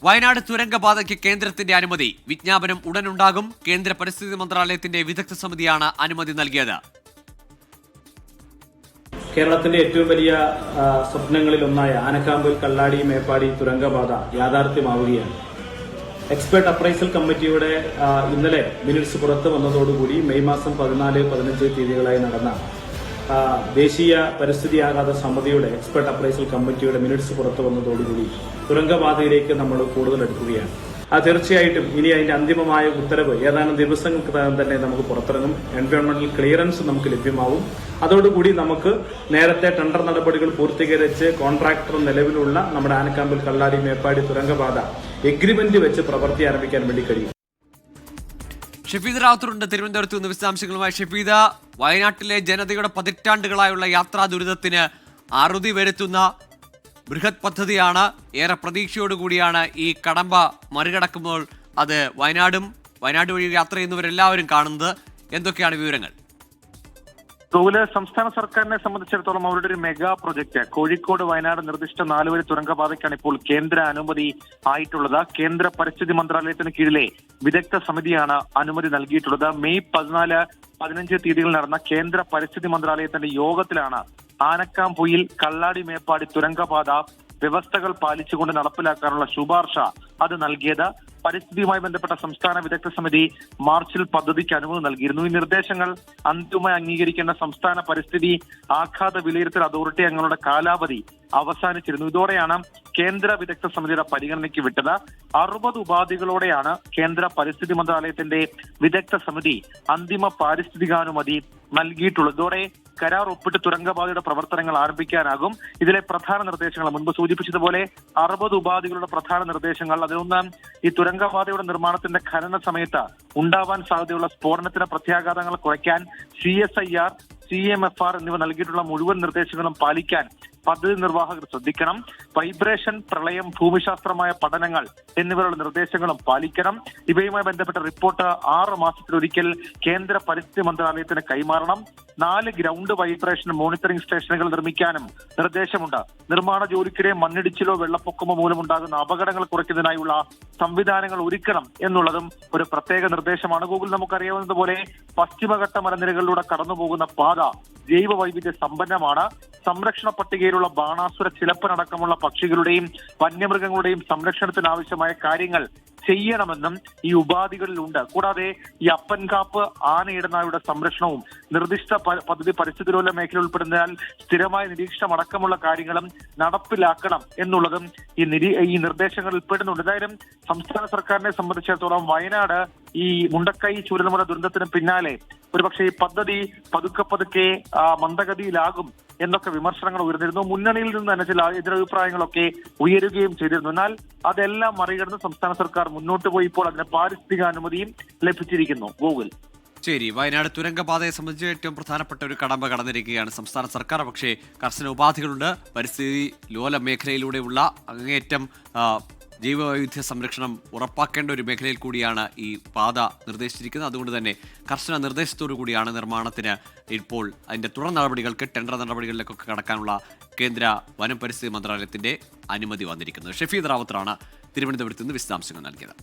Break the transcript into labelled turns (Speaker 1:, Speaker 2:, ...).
Speaker 1: വയനാട് തുരങ്കപാതയ്ക്ക് കേന്ദ്രത്തിന്റെ അനുമതി. വിജ്ഞാപനം ഉടനുണ്ടാകും. കേന്ദ്ര പരിസ്ഥിതി മന്ത്രാലയത്തിന്റെ വിദഗ്ധ സമിതിയാണ് അനുമതി നൽകിയത്.
Speaker 2: കേരളത്തിന്റെ ഏറ്റവും വലിയ സ്വപ്നങ്ങളിൽ ഒന്നായ ആനക്കാമ്പൽ കള്ളാടി മേപ്പാടി തുരങ്കപാത യാഥാർത്ഥ്യമാവുകയാണ്. എക്സ്പേർട്ട് അപ്രൈസൽ കമ്മിറ്റിയുടെ ഇന്നലെ മിനിറ്റ്സ് പുറത്തു വന്നതോടുകൂടി മെയ് മാസം 14-15 തീയതികളായി നടന്ന ദേശീയ പരിസ്ഥിതി ആഘാത സമിതിയുടെ എക്സ്പെർട്ട് അപ്രൈസൽ കമ്മിറ്റിയുടെ മിനിറ്റ്സ് പുറത്തു വന്നതോടുകൂടി തുരങ്കപാതയിലേക്ക് നമ്മൾ കൂടുതൽ എടുക്കുകയാണ്. തീർച്ചയായിട്ടും ഇനി അതിന്റെ അന്തിമമായ ഉത്തരവ് ഏതാനും ദിവസങ്ങൾക്കകം തന്നെ നമുക്ക് പുറത്തിറങ്ങും. എൻവയോൺമെന്റൽ ക്ലിയറൻസ് നമുക്ക് ലഭ്യമാവും. അതോടുകൂടി നമുക്ക് നേരത്തെ ടെൻഡർ നടപടികൾ പൂർത്തീകരിച്ച് കോൺട്രാക്ടർ നിലവിലുള്ള നമ്മുടെ ആനക്കാമ്പൽ കള്ളാടി മേപ്പാടി തുരങ്കപാത എഗ്രിമെന്റ് വെച്ച് പ്രവൃത്തി ആരംഭിക്കാൻ വേണ്ടി കഴിയും.
Speaker 1: ഷഫീദ് റാവുത്തറുണ്ട് തിരുവനന്തപുരത്ത് നിന്ന് വിശദാംശങ്ങളുമായി. ഷഫീദ, വയനാട്ടിലെ ജനതയുടെ പതിറ്റാണ്ടുകളായുള്ള യാത്രാ ദുരിതത്തിന് അറുതി വരുത്തുന്ന ബൃഹത് പദ്ധതിയാണ്. ഏറെ പ്രതീക്ഷയോടുകൂടിയാണ് ഈ കടമ്പ മറികടക്കുമ്പോൾ അത് വയനാട് വഴി യാത്ര ചെയ്യുന്നവരെല്ലാവരും കാണുന്നത്. എന്തൊക്കെയാണ് വിവരങ്ങൾ?
Speaker 3: സംസ്ഥാന സർക്കാരിനെ സംബന്ധിച്ചിടത്തോളം അവരുടെ ഒരു മെഗാ പ്രൊജക്ട് കോഴിക്കോട് വയനാട് നിർദ്ദിഷ്ട 4 വരി തുരങ്കപാതയ്ക്കാണ് ഇപ്പോൾ കേന്ദ്ര അനുമതി ആയിട്ടുള്ളത്. കേന്ദ്ര പരിസ്ഥിതി മന്ത്രാലയത്തിന് കീഴിലെ വിദഗ്ധ സമിതിയാണ് അനുമതി നൽകിയിട്ടുള്ളത്. മെയ് 14-15 തീയതികളിൽ നടന്ന കേന്ദ്ര പരിസ്ഥിതി മന്ത്രാലയത്തിന്റെ യോഗത്തിലാണ് ആനക്കാംപൊയിൽ കള്ളാടി മേപ്പാടി തുരങ്കപാത വ്യവസ്ഥകൾ പാലിച്ചുകൊണ്ട് നടപ്പിലാക്കാനുള്ള ശുപാർശ അത് നൽകിയത്. പരിസ്ഥിതിയുമായി ബന്ധപ്പെട്ട സംസ്ഥാന വിദഗ്ധ സമിതി മാർച്ചിൽ പദ്ധതിക്ക് അനുമതി നൽകിയിരുന്നു. ഈ നിർദ്ദേശങ്ങൾ അന്തിമമായി അംഗീകരിക്കേണ്ട സംസ്ഥാന പരിസ്ഥിതി ആഘാത വിലയിരുത്തൽ അതോറിറ്റി അംഗങ്ങളുടെ കാലാവധി അവസാനിച്ചിരുന്നു. ഇതോടെയാണ് കേന്ദ്ര വിദഗ്ധ സമിതിയുടെ പരിഗണനയ്ക്ക് വിട്ടത്. 60 ഉപാധികളോടെയാണ് കേന്ദ്ര പരിസ്ഥിതി മന്ത്രാലയത്തിന്റെ വിദഗ്ധ സമിതി അന്തിമ പാരിസ്ഥിതികാനുമതി നൽകിയിട്ടുള്ളത്. ഇതോടെ കരാർ ഒപ്പിട്ട് തുരങ്കപാതയുടെ പ്രവർത്തനങ്ങൾ ആരംഭിക്കാനാകും. ഇതിലെ പ്രധാന നിർദ്ദേശങ്ങൾ മുൻപ് സൂചിപ്പിച്ചതുപോലെ 60 ഉപാധികളുടെ പ്രധാന നിർദ്ദേശങ്ങൾ. അതിലൊന്ന്, ഈ തുരങ്കപാതയുടെ നിർമ്മാണത്തിന്റെ ഖനന സമയത്ത് ഉണ്ടാവാൻ സാധ്യതയുള്ള സ്ഫോടനത്തിന് പ്രത്യാഘാതങ്ങൾ കുറയ്ക്കാൻ CSIR, CMFR എന്നിവ നൽകിയിട്ടുള്ള മുഴുവൻ നിർദ്ദേശങ്ങളും പാലിക്കാൻ പദ്ധതി നിർവാഹകർ ശ്രദ്ധിക്കണം. വൈബ്രേഷൻ, പ്രളയം, ഭൂമിശാസ്ത്രമായ പഠനങ്ങൾ എന്നിവയുള്ള നിർദ്ദേശങ്ങളും പാലിക്കണം. ഇവയുമായി ബന്ധപ്പെട്ട റിപ്പോർട്ട് 6 മാസത്തിലൊരിക്കൽ കേന്ദ്ര പരിസ്ഥിതി മന്ത്രാലയത്തിന് കൈമാറണം. 4 ഗ്രൗണ്ട് വൈബ്രേഷൻ മോണിറ്ററിംഗ് സ്റ്റേഷനുകൾ നിർമ്മിക്കാനും നിർദ്ദേശമുണ്ട്. നിർമ്മാണ ജോലിക്കിടെ മണ്ണിടിച്ചിലോ വെള്ളപ്പൊക്കമോ മൂലമുണ്ടാകുന്ന അപകടങ്ങൾ കുറയ്ക്കുന്നതിനായുള്ള സംവിധാനങ്ങൾ ഒരുക്കണം എന്നുള്ളതും ഒരു പ്രത്യേക നിർദ്ദേശമാണ്. ഗൂഗിൾ നമുക്കറിയാവുന്നതുപോലെ പശ്ചിമഘട്ട മലനിരകളിലൂടെ കടന്നുപോകുന്ന പാത ജൈവ വൈവിധ്യ സമ്പന്നമാണ്. സംരക്ഷണ പട്ടികയിലുള്ള ബാണാസുര ചിലപ്പനടക്കമുള്ള പക്ഷികളുടെയും വന്യമൃഗങ്ങളുടെയും സംരക്ഷണത്തിനാവശ്യമായ കാര്യങ്ങൾ ചെയ്യണമെന്നും ഈ ഉപാധികളിലുണ്ട്. കൂടാതെ ഈ അപ്പൻകാപ്പ്, ആനയിടനായുടെ സംരക്ഷണവും നിർദ്ദിഷ്ട പദ്ധതി പരിസ്ഥിതിലോല മേഖല ഉൾപ്പെടുന്നതിനാൽ സ്ഥിരമായ നിരീക്ഷണം അടക്കമുള്ള കാര്യങ്ങളും നടപ്പിലാക്കണം എന്നുള്ളതും ഈ നിർദ്ദേശങ്ങളിൽ പെടുന്നുണ്ട്. എന്തായാലും സംസ്ഥാന സർക്കാരിനെ സംബന്ധിച്ചിടത്തോളം വയനാട് ഈ മുണ്ടക്കൈ ചൂരൽമല ദുരന്തത്തിന് പിന്നാലെ ഒരുപക്ഷെ ഈ പദ്ധതി പതുക്കെ മന്ദഗതിയിലാകും എന്നൊക്കെ വിമർശനങ്ങൾ ഉയർന്നിരുന്നു. മുന്നണിയിൽ നിന്ന് തന്നെ ചില എതിരഭിപ്രായങ്ങളൊക്കെ ഉയരുകയും ചെയ്തിരുന്നു. എന്നാൽ അതെല്ലാം മറികടന്ന് സംസ്ഥാന സർക്കാർ മുന്നോട്ട് പോയി ഇപ്പോൾ അതിന് പാരിസ്ഥിതിക അനുമതിയും ലഭിച്ചിരിക്കുന്നു. ഗൂഗിൾ.
Speaker 1: ശരി, വയനാട് തുരങ്കപാതയെ സംബന്ധിച്ച് ഏറ്റവും പ്രധാനപ്പെട്ട ഒരു കടമ്പ കടന്നിരിക്കുകയാണ് സംസ്ഥാന സർക്കാർ. പക്ഷേ കർശന ഉപാധികളുണ്ട്. പരിസ്ഥിതി ലോല മേഖലയിലൂടെയുള്ള അങ്ങേയറ്റം ജൈവവൈവിധ്യ സംരക്ഷണം ഉറപ്പാക്കേണ്ട ഒരു മേഖലയിൽ കൂടിയാണ് ഈ പാത നിർദ്ദേശിച്ചിരിക്കുന്നത്. അതുകൊണ്ട് തന്നെ കർശന നിർദ്ദേശത്തോടു കൂടിയാണ് നിർമ്മാണത്തിന് ഇപ്പോൾ അതിൻ്റെ തുടർ നടപടികൾക്ക്, ടെൻഡർ നടപടികളിലേക്കൊക്കെ കടക്കാനുള്ള കേന്ദ്ര വനം പരിസ്ഥിതി മന്ത്രാലയത്തിൻ്റെ അനുമതി വന്നിരിക്കുന്നത്. ഷഫീദ് റാവുത്തറാണ് തിരുവനന്തപുരത്ത് നിന്ന് വിശദാംശങ്ങൾ നൽകിയത്.